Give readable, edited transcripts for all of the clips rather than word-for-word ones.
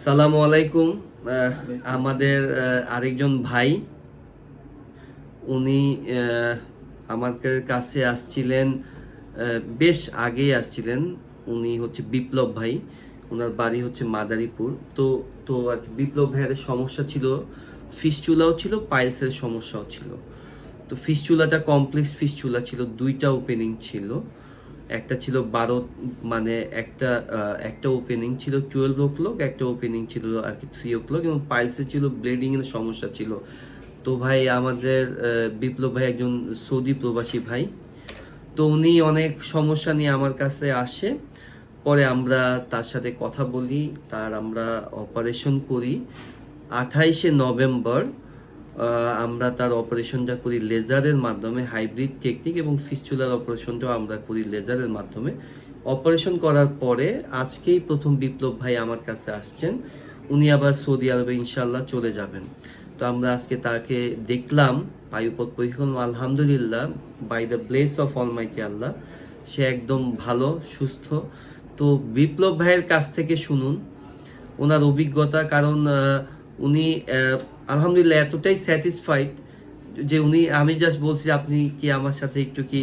আসসালামু আলাইকুম। আমাদের আরেকজন ভাই, উনি আমাদের কাছে আসছিলেন, বেশ আগেই আসছিলেন। উনি হচ্ছে বিপ্লব ভাই, ওনার বাড়ি হচ্ছে মাদারীপুর। তো তো আর কি বিপ্লব ভাইয়ের সমস্যা ছিল, ফিস্চুলাও ছিল, পাইলসের সমস্যাও ছিল। তো ফিস্চুলাটা কমপ্লেক্স ফিস্চুলা ছিল, দুইটা ওপেনিং ছিল। একটা ছিল 12, মানে একটা ওপেনিং ছিল 12 o'clock, একটা ওপেনিং ছিল আর কি 3 o'clock, এবং পাইলসে ছিল ব্লিডিং এর সমস্যা ছিল। তো ভাই আমাদের বিপ্লব ভাই একজন সৌদি প্রবাসী ভাই। তো উনি অনেক সমস্যা নিয়ে আমার কাছে আসে, পরে আমরা তার সাথে কথা বলি, আমরা অপারেশন করি 28শে নভেম্বর। আমরা তার অপারেশনটা করি লেজারের মাধ্যমে, হাইব্রিড টেকনিক, এবং ফিস্চুলার অপারেশনটাও আমরা করি লেজারের মাধ্যমে। অপারেশন করার পরে আজকেই প্রথম বিপ্লব ভাই আমার কাছে আসছেন। উনি আবার সৌদি আরবে ইনশাল্লাহ চলে যাবেন। তো আমরা আজকে তাকে দেখলাম বায়ুপথ পরীক্ষণ, আলহামদুলিল্লাহ, by the bless of almighty Allah, সে একদম ভালো সুস্থ। তো বিপ্লব ভাইয়ের কাছ থেকে শুনুন ওনার অভিজ্ঞতা, কারণ উনি আলহামদুলিল্লাহ এতটাই স্যাটিসফাইড যে আমি জাস্ট বলছি আপনি কি আমার সাথে একটু কি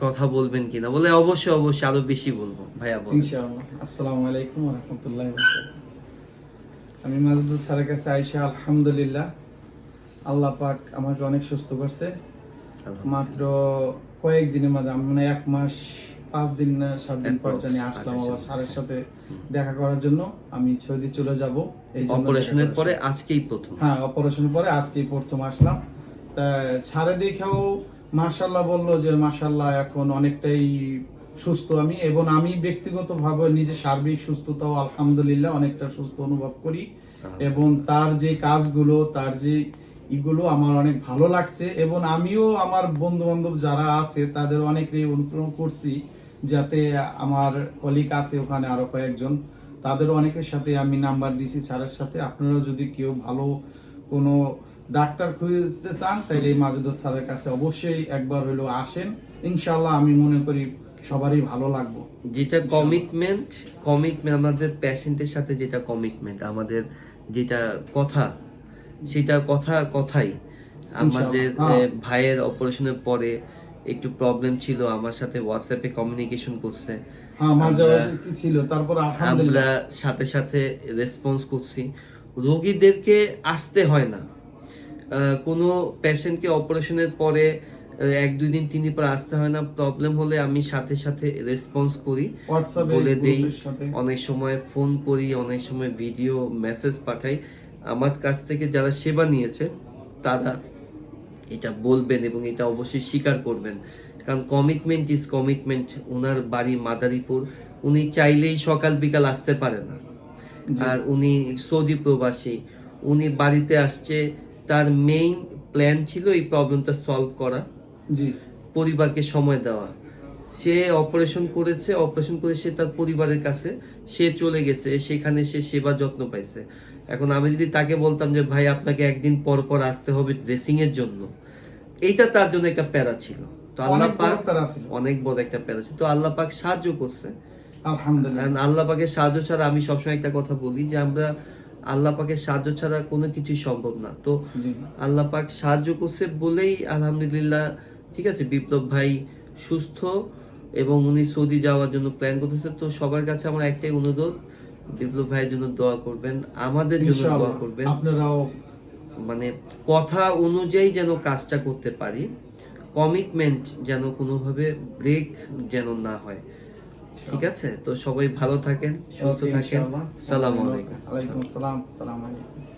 কথা বলবেন কিনা, বলে অবশ্যই অবশ্যই আরো বেশি বলবো। ভাইয়া বলুন। ইনশাআল্লাহ। আসসালামু আলাইকুম ওয়া রাহমাতুল্লাহি ওয়া বারাকাতুহু। আমি মাজিদুল স্যারের কাছে আইসা আলহামদুলিল্লাহ, আল্লাহ পাক আমাকে অনেক সুস্থ করছে। মাত্র কয়েকদিনের মধ্যে, আমি মানে 1 মাস 5 দিন না 7 দিন পর জানি আসলাম আবার স্যারের সাথে দেখা করার জন্য। আমি সৌদি চলে যাব এই জন্য। অপারেশনের পরে আজকেই প্রথম? হ্যাঁ, অপারেশনের পরে আজকেই প্রথম আসলাম। তা ছাড়ে দেখেও মাশাআল্লাহ বলল যে মাশাআল্লাহ এখন অনেকটাই সুস্থ আমি, এবং আমি ব্যক্তিগতভাবে নিজে সার্বিক সুস্থতাও আলহামদুলিল্লাহ অনেকটা সুস্থ অনুভব করি। এবং তার যে কাজগুলো, তার যে এগুলো আমার অনেক ভালো লাগছে, এবং আমিও আমার বন্ধু বান্ধব যারা আছে তাদের অনেকেই অনুপ্রেরণা করছি, যাতে আমার কলিগ আছে ওখানে আরো কয়েকজন, তাদের অনেকের সাথে আমি নাম্বার দিছি স্যারের সাথে। আপনারা যদি কেউ ভালো কোনো ডাক্তার খুঁজতে চান তাহলে এই মাজেদুর স্যারের কাছে অবশ্যই একবার হলেও আসেন। ইনশাআল্লাহ আমি মনে করি সবারই ভালো লাগবে। যেটা কমিটমেন্ট আমাদের পেশেন্টের সাথে, যেটা কমিটমেন্ট আমাদের, যেটা কথা, সেটা কথাই। আমাদের ভাইয়ের অপারেশনের পরে একটু প্রবলেম ছিল, আমার সাথে হোয়াটসঅ্যাপে কমিউনিকেশন করছে। হ্যাঁ, মাঝে কি ছিল, তারপর আলহামদুলিল্লাহ আমরা সাথে সাথে রেসপন্স করছি। রোগীদেরকে আসতে হয় না, কোনো পেশেন্টকে অপারেশনের পরে 1-2 দিন 3 দিন পর আসতে হয় না। প্রবলেম হলে আমি সাথে সাথে রেসপন্স করি, বলে দেই, অনেক সময় ফোন করি, অনেক সময় ভিডিও মেসেজ পাঠাই। আমার কাছ থেকে যারা সেবা নিয়েছে তারা এটা বলবেন এবং এটা অবশ্যই স্বীকার করবেন, কারণ কমিটমেন্ট ইজ কমিটমেন্ট। ওনার বাড়ি মাদারীপুর, উনি চাইলেই সকাল বিকাল আসতে পারে না। আর উনি সৌদি প্রবাসী, উনি বাড়িতে আসছে, তার মেইন প্ল্যান ছিল এই প্রবলেমটা সলভ করা, পরিবারকে সময় দেওয়া। সে অপারেশন করেছে, অপারেশন করে সে তার পরিবারের কাছে সে চলে গেছে, সেখানে সে সেবা যত্ন পাইছে। এখন আমি যদি তাকে বলতাম যে ভাই আপনাকে একদিন পর পর আসতে হবে ড্রেসিং এর জন্য, এইটা তার জন্য একটা প্যারা ছিল। তো আল্লাহ পাক অনেক বড় একটা প্যারা ছিল, তো আল্লাহ পাক সাহায্য করছে আলহামদুলিল্লাহ। আল্লাহ পাকের সাহায্য ছাড়া, আমি সবসময় একটা কথা বলি যে আমরা আল্লাহ পাকের সাহায্য ছাড়া কোনো কিছুই সম্ভব না। তো আল্লাহ পাক সাহায্য করছে বলেই আলহামদুলিল্লাহ। ঠিক আছে, বিপ্লব ভাই সুস্থ এবং উনি সৌদি যাওয়ার জন্য প্ল্যান করতেছে। তো সবার কাছে আমার একটাই অনুরোধ, বিপ্লব ভাইয়ের জন্য দোয়া করবেন, আমাদের জন্য দোয়া করবেন। আপনারাও মানে কথা অনুযায়ী যেন কাজটা করতে পারি, কমিটমেন্ট যেন কোনোভাবে ব্রেক যেন না হয়। ঠিক আছে, তো সবাই ভালো থাকেন, সুস্থ থাকেন। সালাম আলাইকুম। ওয়ালাইকুম আসসালাম। আসসালামু আলাইকুম।